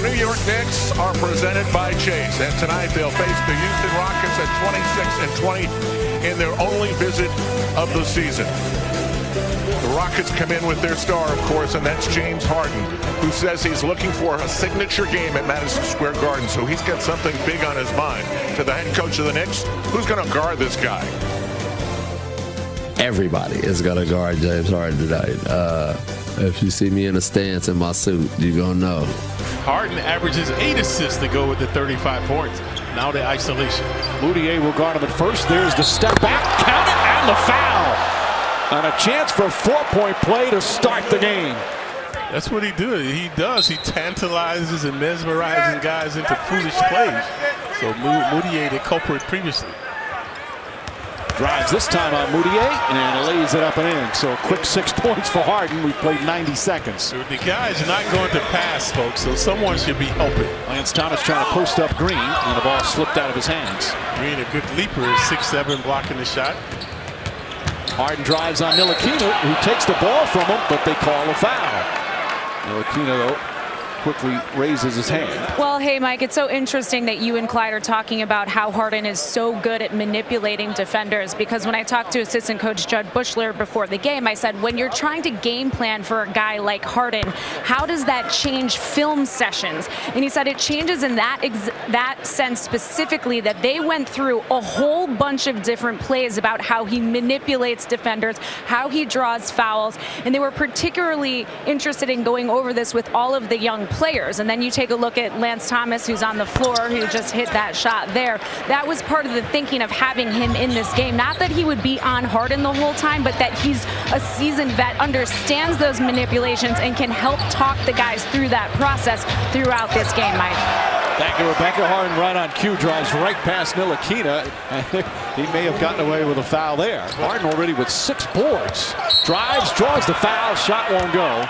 The New York Knicks are presented by Chase, and tonight they'll face the Houston Rockets at 26-20 in their only visit of the season. The Rockets come in with their star, of course, and that's James Harden, who says he's looking for a signature game at Madison Square Garden, so he's got something big on his mind. To the head coach of the Knicks, who's going to guard this guy? Everybody is going to guard James Harden tonight. If you see me in a stance in my suit, you're going to know. Harden averages 8 assists to go with the 35 points. Now the isolation. Moutier will guard him at first. There's the step back, count it, and the foul. And a chance for a 4-point play to start the game. That's what he does. He tantalizes and mesmerizes guys into foolish plays. So Moutier, the culprit previously. Drives this time on Moutier and lays it up and in. So a quick 6 points for Harden. We played 90 seconds. The guy's not going to pass, folks, so someone should be helping. Lance Thomas trying to post up Green, and the ball slipped out of his hands. Green, a good leaper, is 6'7", blocking the shot. Harden drives on Ntilikina, who takes the ball from him, but they call a foul. Ntilikina, though, quickly raises his hand. Well, hey, Mike, it's so interesting that you and Clyde are talking about how Harden is so good at manipulating defenders, because when I talked to assistant coach Judd Bushler before the game, I said, when you're trying to game plan for a guy like Harden, how does that change film sessions? And he said it changes in that sense specifically, that they went through a whole bunch of different plays about how he manipulates defenders, how he draws fouls, and they were particularly interested in going over this with all of the young players. And then you take a look at Lance Thomas, who's on the floor, who just hit that shot there. That was part of the thinking of having him in this game. Not that he would be on Harden the whole time, but that he's a seasoned vet, understands those manipulations, and can help talk the guys through that process throughout this game, Mike. Thank you, Rebecca. Harden right on cue, drives right past Ntilikina. He may have gotten away with a foul there. Harden already with 6 boards. Drives, draws the foul, shot won't go.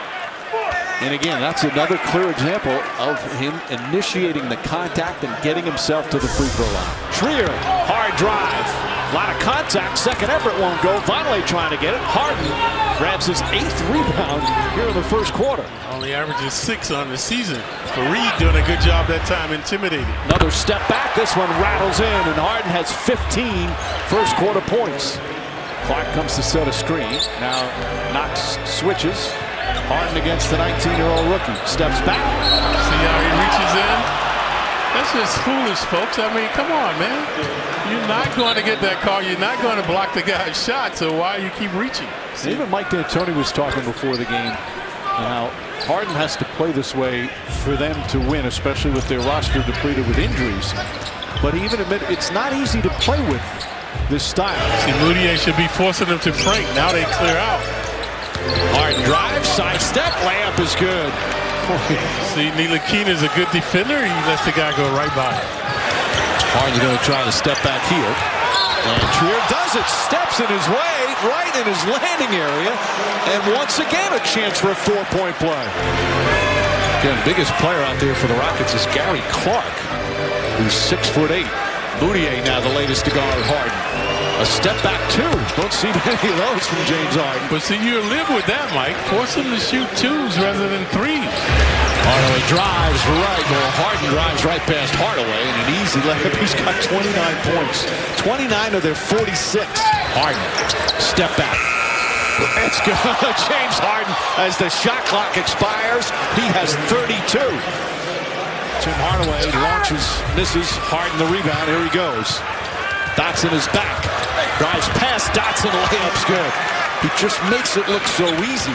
And again, that's another clear example of him initiating the contact and getting himself to the free throw line. Trier, hard drive. A lot of contact. Second effort won't go. Vonleh trying to get it. Harden grabs his 8th rebound here in the first quarter. Only averages 6 on the season. Fareed doing a good job that time, intimidating. Another step back. This one rattles in, and Harden has 15 first quarter points. Clark comes to set a screen. Now Knox switches. Harden against the 19-year-old rookie. Steps back. See how he reaches in? That's just foolish, folks. I mean, come on, man. You're not going to get that call. You're not going to block the guy's shot, so why you keep reaching? See? Even Mike D'Antoni was talking before the game and how Harden has to play this way for them to win, especially with their roster depleted with injuries. But he even admitted it's not easy to play with this style. See, Moutier should be forcing them to break. Now they clear out. Harden drives, sidestep, layup is good. See, Ntilikina is a good defender. He lets the guy go right by. Harden's going to try to step back here. And Trier does it, steps in his way, right in his landing area. And once again, a chance for a 4-point play. Again, the biggest player out there for the Rockets is Gary Clark, who's 6'8". Moutier now the latest to guard Harden. A step back two. Don't see many of those from James Harden. But see, you live with that, Mike. Force him to shoot 2s rather than 3s. Hardaway drives right. Well, Harden drives right past Hardaway, and an easy layup. He's got 29 points. 29 of their 46. Harden, step back. It's good. James Harden, as the shot clock expires, he has 32. Tim Hardaway launches, misses. Harden the rebound. Here he goes. Dotson is back. Drives past Dotson. Layup's good. He just makes it look so easy.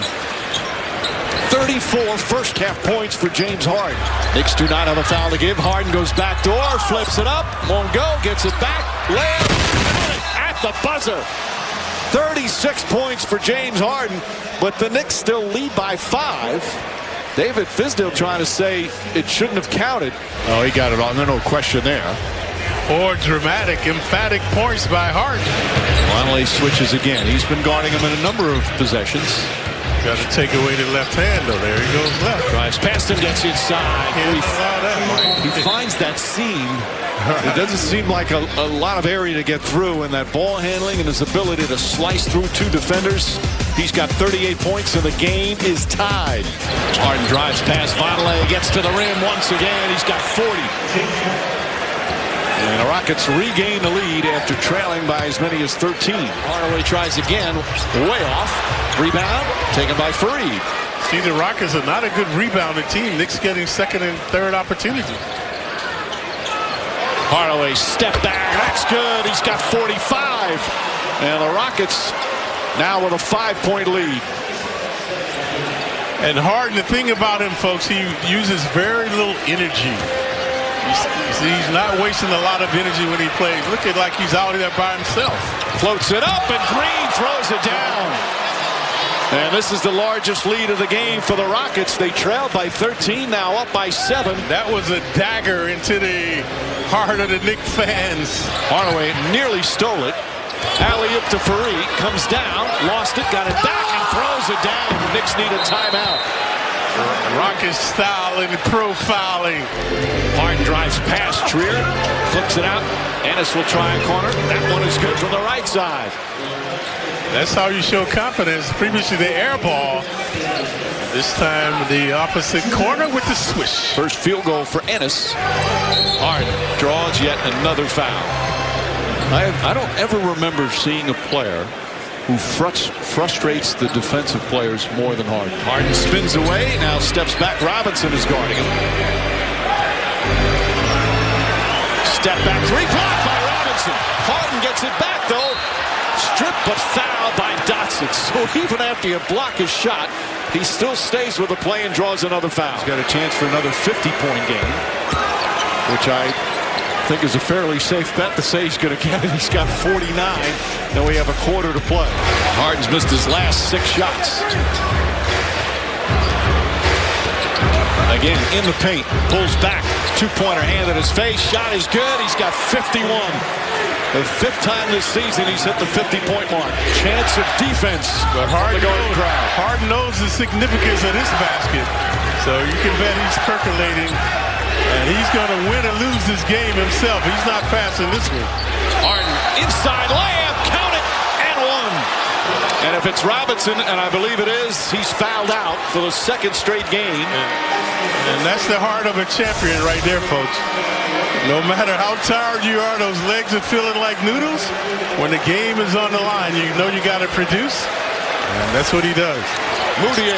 34 first half points for James Harden. Knicks do not have a foul to give. Harden goes back door, flips it up, won't go, gets it back. Layup at the buzzer. 36 points for James Harden, but the Knicks still lead by 5. David Fizdale trying to say it shouldn't have counted. Oh, he got it on. No question there. Or dramatic, emphatic points by Harden. Vonleh switches again. He's been guarding him in a number of possessions. Got to take away the left hand, though. There he goes left. Drives past him, gets inside. Can't allow that. He finds that seam. It doesn't seem like a lot of area to get through, and that ball handling and his ability to slice through two defenders. He's got 38 points, and the game is tied. Harden drives past Vonleh, gets to the rim once again. He's got 40. And the Rockets regain the lead after trailing by as many as 13. Hardaway tries again, way off. Rebound, taken by Fareed. See, the Rockets are not a good rebounding team. Knicks getting second and third opportunity. Hardaway step back, that's good. He's got 45. And the Rockets now with a 5-point lead. And Harden, the thing about him, folks, he uses very little energy. He's not wasting a lot of energy when he plays. Look at like he's out there by himself. Floats it up, and Green throws it down. And this is the largest lead of the game for the Rockets. They trailed by 13, now up by 7. That was a dagger into the heart of the Knicks fans. Hardaway nearly stole it. Alley-oop to Fareed, comes down, lost it, got it back, and throws it down. The Knicks need a timeout. Rockets styling and profiling. Harden drives past Trier, flips it out. Ennis will try a corner. That one is good from the right side. That's how you show confidence. Previously the air ball. This time the opposite corner with the swish. First field goal for Ennis. Harden draws yet another foul. I don't ever remember seeing a player who frustrates the defensive players more than Harden. Harden spins away, now steps back. Robinson is guarding him. Step back three, blocked by Robinson. Harden gets it back though. Stripped but fouled by Dotson. So even after you block his shot, he still stays with the play and draws another foul. He's got a chance for another 50-point game, which I think is a fairly safe bet to say he's going to get it. He's got 49. Now we have a quarter to play. Harden's missed his last 6 shots. Again in the paint, pulls back, 2-pointer hand at his face. Shot is good. He's got 51. The 5th time this season he's hit the 50-point mark. Chance of defense. But Harden knows the significance of this basket. So you can bet he's percolating. And he's going to win or lose this game himself. He's not passing this one. Harden inside layup, count it, and one. And if it's Robinson, and I believe it is, he's fouled out for the 2nd straight game. And that's the heart of a champion right there, folks. No matter how tired you are, those legs are feeling like noodles. When the game is on the line, you know you got to produce. And that's what he does. Moutier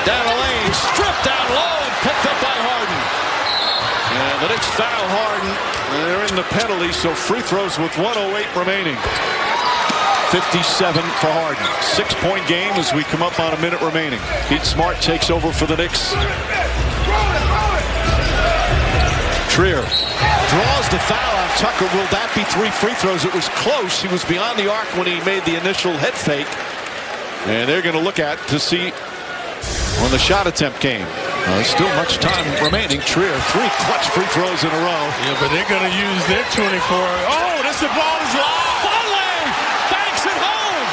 down the lane, stripped down low and picked up by Harden. And the Knicks foul Harden. And they're in the penalty, so free throws with 1:08 remaining. 57 for Harden. 6-point game as we come up on a minute remaining. Pete Smart takes over for the Knicks. Trier draws the foul on Tucker. Will that be 3 free throws? It was close. He was beyond the arc when he made the initial head fake. And they're going to look at to see when the shot attempt came. There's still much time remaining. Trier, 3 clutch free throws in a row. Yeah, but they're going to use their 24. Oh, the ball is live. Vonleh banks it home.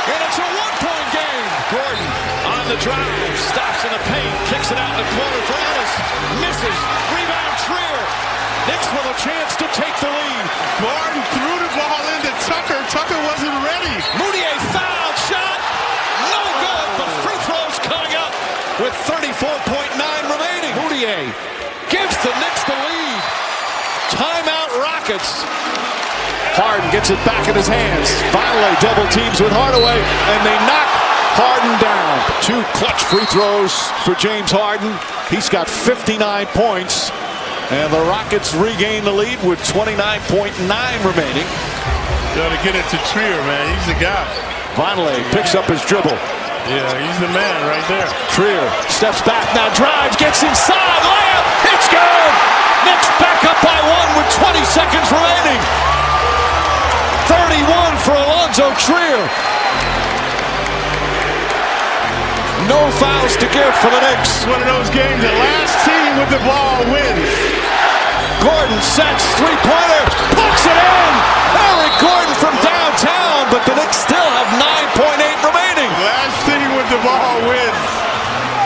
And it's a 1-point game. Gordon on the drive. Stops in the paint. Kicks it out in the corner for Ennis. Misses. Rebound Trier. Knicks with a chance to take the lead. Gordon threw the ball into Tucker. Tucker wasn't ready. Moutier fouled. Shot. No good. But free throws coming up with 34.9 remaining. Moutier gives the Knicks the lead. Timeout Rockets. Harden gets it back in his hands. Vonleh double teams with Hardaway, and they knock Harden down. 2 clutch free throws for James Harden. He's got 59 points, and the Rockets regain the lead with 29.9 remaining. Got to get it to Trier, man. He's the guy. Vonleh picks up his dribble. Yeah, he's the man right there. Trier steps back now, drives, gets inside, layup, it's good! Knicks back up by 1 with 20 seconds remaining. 31 for Alonzo Trier. No fouls to give for the Knicks. It's one of those games, the last team with the ball wins. Gordon sets, 3-pointer, puts it in! Eric Gordon from downtown, but the Knicks still have 9.8 remaining. Last team with the ball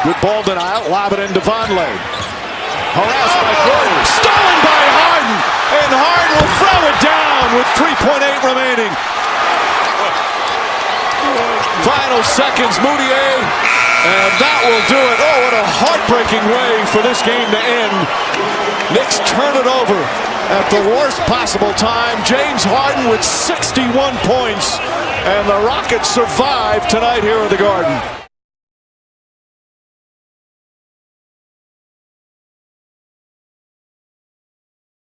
with ball denial. Lob it into Vonleh. Harassed by Gordon. Stolen by Harden. And Harden will throw it down with 3.8 remaining. Final seconds, Moutier. And that will do it. Oh, what a heartbreaking way for this game to end. Knicks turn it over at the worst possible time. James Harden with 61 points. And the Rockets survive tonight here at the Garden.